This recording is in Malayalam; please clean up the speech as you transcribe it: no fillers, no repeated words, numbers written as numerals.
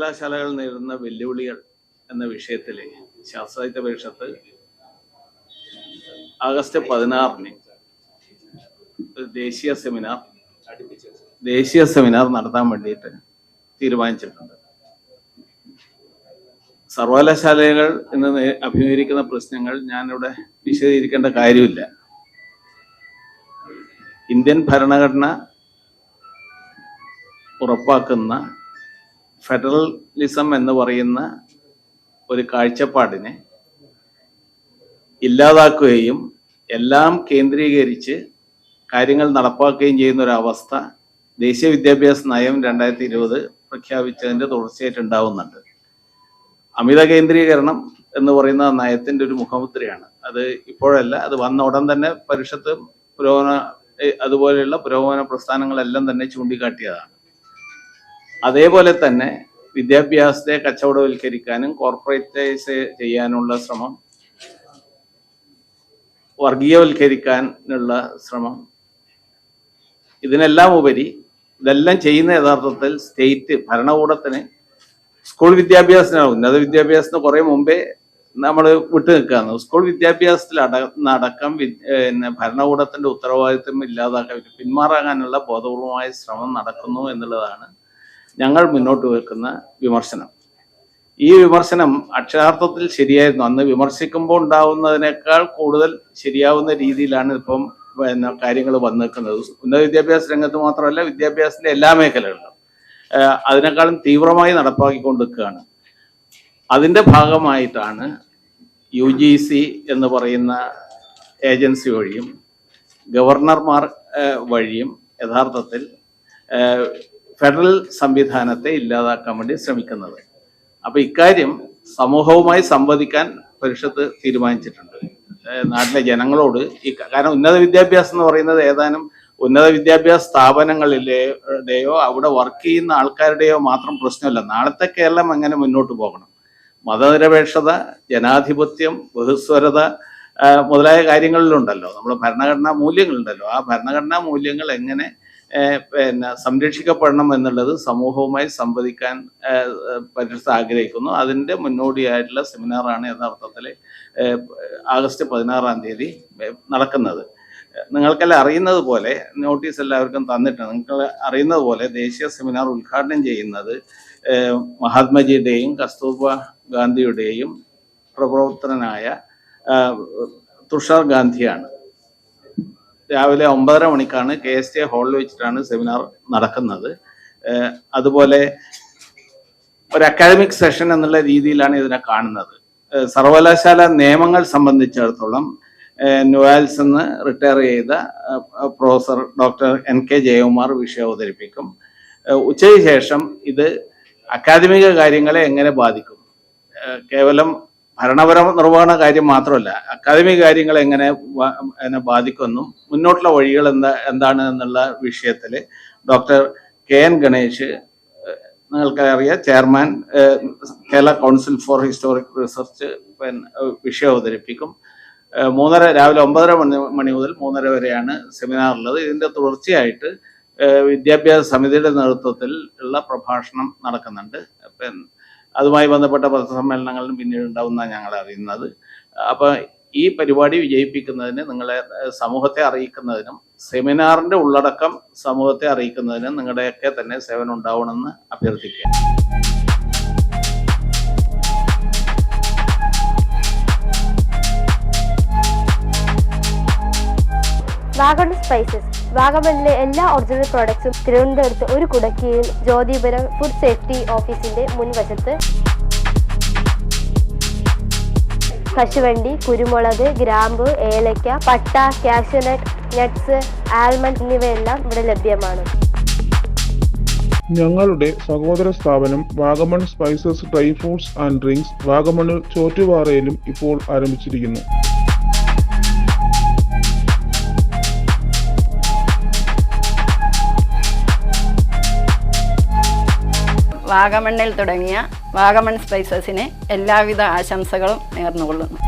സർവകലാശാലകൾ നേരിടുന്ന വെല്ലുവിളികൾ എന്ന വിഷയത്തിൽ ശാസ്ത്രസാഹിത്യ പരിഷത്ത് ആഗസ്റ്റ് 16-ന് ദേശീയ സെമിനാർ നടത്താൻ വേണ്ടിയിട്ട് തീരുമാനിച്ചിട്ടുണ്ട്. സർവകലാശാലകൾ ഇന്ന് അഭിമുഖീകരിക്കുന്ന പ്രശ്നങ്ങൾ ഞാനിവിടെ വിശദീകരിക്കേണ്ട കാര്യമില്ല. ഇന്ത്യൻ ഭരണഘടന ഉറപ്പാക്കുന്ന ഫെഡറലിസം എന്ന് പറയുന്ന ഒരു കാഴ്ചപ്പാടിനെ ഇല്ലാതാക്കുകയും എല്ലാം കേന്ദ്രീകരിച്ച് കാര്യങ്ങൾ നടപ്പാക്കുകയും ചെയ്യുന്ന ഒരു അവസ്ഥ ദേശീയ വിദ്യാഭ്യാസ നയം 2020 പ്രഖ്യാപിച്ചതിൻ്റെ തുടർച്ചയായിട്ട് ഉണ്ടാവുന്നുണ്ട്. അമിത കേന്ദ്രീകരണം എന്ന് പറയുന്ന നയത്തിൻ്റെ ഒരു മുഖമുദ്രയാണ്. അത് ഇപ്പോഴല്ല, അത് വന്ന ഉടൻ തന്നെ പരിഷത്ത് അതുപോലെയുള്ള പുരോഗമന പ്രസ്ഥാനങ്ങളെല്ലാം തന്നെ ചൂണ്ടിക്കാട്ടിയതാണ്. അതേപോലെ തന്നെ വിദ്യാഭ്യാസത്തെ കച്ചവടവൽക്കരിക്കാനും കോർപ്പറേറ്റൈസ് ചെയ്യാനുള്ള ശ്രമം, വർഗീയവൽക്കരിക്കാനുള്ള ശ്രമം, ഇതിനെല്ലാം ഉപരി ഇതെല്ലാം ചെയ്യുന്ന യഥാർത്ഥത്തിൽ സ്റ്റേറ്റ് ഭരണകൂടത്തിന് സ്കൂൾ വിദ്യാഭ്യാസത്തിനാണ്. ഉന്നത വിദ്യാഭ്യാസത്തിന് കുറെ മുമ്പേ നമ്മൾ വിട്ടു നിൽക്കുകയാണ്. സ്കൂൾ വിദ്യാഭ്യാസത്തിൽ അടക്കം ഭരണകൂടത്തിന്റെ ഉത്തരവാദിത്വം ഇല്ലാതാക്കാൻ പിന്മാറാകാനുള്ള ബോധപൂർവമായ ശ്രമം നടക്കുന്നു എന്നുള്ളതാണ് ഞങ്ങൾ മുന്നോട്ട് വെക്കുന്ന വിമർശനം. ഈ വിമർശനം അക്ഷരാർത്ഥത്തിൽ ശരിയായിരുന്നു. അന്ന് വിമർശിക്കുമ്പോൾ ഉണ്ടാവുന്നതിനേക്കാൾ കൂടുതൽ ശരിയാവുന്ന രീതിയിലാണ് ഇപ്പം കാര്യങ്ങൾ വന്നിരിക്കുന്നത്. ഉന്നത വിദ്യാഭ്യാസ രംഗത്ത് മാത്രമല്ല, വിദ്യാഭ്യാസത്തിന്റെ എല്ലാ മേഖലകളിലും അതിനേക്കാളും തീവ്രമായി നടപ്പാക്കിക്കൊണ്ടിരിക്കുകയാണ്. അതിൻ്റെ ഭാഗമായിട്ടാണ് UGC എന്ന് പറയുന്ന ഏജൻസി വഴിയും ഗവർണർമാർ വഴിയും യഥാർത്ഥത്തിൽ ഫെഡറൽ സംവിധാനത്തെ ഇല്ലാതാക്കാൻ വേണ്ടി ശ്രമിക്കുന്നത്. അപ്പൊ ഇക്കാര്യം സമൂഹവുമായി സംവദിക്കാൻ പരിഷത്ത് തീരുമാനിച്ചിട്ടുണ്ട്. നാട്ടിലെ ജനങ്ങളോട് കാരണം ഉന്നത വിദ്യാഭ്യാസം എന്ന് പറയുന്നത് ഏതാനും ഉന്നത വിദ്യാഭ്യാസ സ്ഥാപനങ്ങളിലെയോ അവിടെ വർക്ക് ചെയ്യുന്ന ആൾക്കാരുടെയോ മാത്രം പ്രശ്നമല്ല. നാളത്തെ കേരളം എങ്ങനെ മുന്നോട്ട് പോകണം, മതനിരപേക്ഷത, ജനാധിപത്യം, ബഹുസ്വരത മുതലായ കാര്യങ്ങളിലുണ്ടല്ലോ, നമ്മുടെ ഭരണഘടനാ മൂല്യങ്ങളുണ്ടല്ലോ. ആ ഭരണഘടനാ മൂല്യങ്ങൾ എങ്ങനെ സംരക്ഷിക്കപ്പെടണം എന്നുള്ളത് സമൂഹവുമായി സംവദിക്കാൻ പരിഷത്ത് ആഗ്രഹിക്കുന്നു. അതിൻ്റെ മുന്നോടിയായിട്ടുള്ള സെമിനാറാണ് യഥാർത്ഥത്തിൽ ആഗസ്റ്റ് 16-ാം തീയതി നടക്കുന്നത്. നിങ്ങൾക്കെല്ലാം അറിയുന്നത് പോലെ, നോട്ടീസ് എല്ലാവർക്കും തന്നിട്ടുണ്ട്, നിങ്ങൾ അറിയുന്നത് പോലെ ദേശീയ സെമിനാർ ഉദ്ഘാടനം ചെയ്യുന്നത് മഹാത്മജിയുടെയും കസ്തൂർബ ഗാന്ധിയുടെയും പ്രവർത്തകനായ തുഷാർ ഗാന്ധിയാണ്. രാവിലെ 9:30 മണിക്കാണ് KSJ ഹാളിൽ വെച്ചിട്ടാണ് സെമിനാർ നടക്കുന്നത്. അതുപോലെ ഒരു അക്കാഡമിക് സെഷൻ എന്നുള്ള രീതിയിലാണ് ഇതിനെ കാണുന്നത്. സർവകലാശാല നിയമങ്ങൾ സംബന്ധിച്ചിടത്തോളം ന്യൂവാൽസ് നിന്ന് റിട്ടയർ ചെയ്ത പ്രൊഫസർ ഡോക്ടർ NK ജയകുമാർ വിഷയം അവതരിപ്പിക്കും. ഉച്ചയ്ക്ക് ശേഷം ഇത് അക്കാദമിക കാര്യങ്ങളെ എങ്ങനെ ബാധിക്കും, കേവലം ഭരണപര നിർവഹണ കാര്യം മാത്രമല്ല, അക്കാദമിക കാര്യങ്ങൾ എങ്ങനെ ബാധിക്കുമെന്നും മുന്നോട്ടുള്ള വഴികൾ എന്താണ് എന്നുള്ള വിഷയത്തിൽ ഡോക്ടർ KN ഗണേഷ്, നിങ്ങൾക്കറിയാം, chairman Kerala council for historic research, വിഷയം അവതരിപ്പിക്കും. രാവിലെ 9:30 മണി മുതൽ 3:30 വരെയാണ് സെമിനാർ ഉള്ളത്. ഇതിൻ്റെ തുടർച്ചയായിട്ട് വിദ്യാഭ്യാസ സമിതിയുടെ നേതൃത്വത്തിൽ ഉള്ള പ്രഭാഷണം നടക്കുന്നുണ്ട്. അതുമായി ബന്ധപ്പെട്ട പത്രസമ്മേളനങ്ങളിലും പിന്നീട് ഉണ്ടാവുന്ന ഞങ്ങൾ അറിയുന്നത്. അപ്പോൾ ഈ പരിപാടി വിജയിപ്പിക്കുന്നതിന്, നിങ്ങളെ സമൂഹത്തെ അറിയിക്കുന്നതിനും സെമിനാറിൻ്റെ ഉള്ളടക്കം സമൂഹത്തെ അറിയിക്കുന്നതിനും നിങ്ങളുടെയൊക്കെ തന്നെ സേവനം ഉണ്ടാവണമെന്ന് അഭ്യർത്ഥിക്കുക. വാഗമൺ സ്പൈസസ്, വാഗമണിലെ എല്ലാ ഒറിജിനൽ പ്രോഡക്ട്സും തിരുവനന്തപുരത്ത് ഒരു കുടക്കീഴിൽ ജ്യോതിപുരം ഫുഡ് സേഫ്റ്റി ഓഫീസിന്റെ മുൻവശത്ത്. കശുവണ്ടി, കുരുമുളക്, ഗ്രാമ്പു, ഏലക്ക, പട്ട, കാഷ്യൂനട്ട്, നട്ട്സ്, ആൽമണ്ട് എന്നിവയെല്ലാം ഇവിടെ ലഭ്യമാണ്. ഞങ്ങളുടെ സഹോദര സ്ഥാപനം Vagamon spices dry fruits and drinks വാഗമണിൽ ചോറ്റുപാറയിലും ഇപ്പോൾ ആരംഭിച്ചിരിക്കുന്നു. വാഗമണ്ണിൽ തുടങ്ങിയ വാഗമൺ സ്പൈസസിന് എല്ലാവിധ ആശംസകളും നേർന്നുകൊള്ളുന്നു.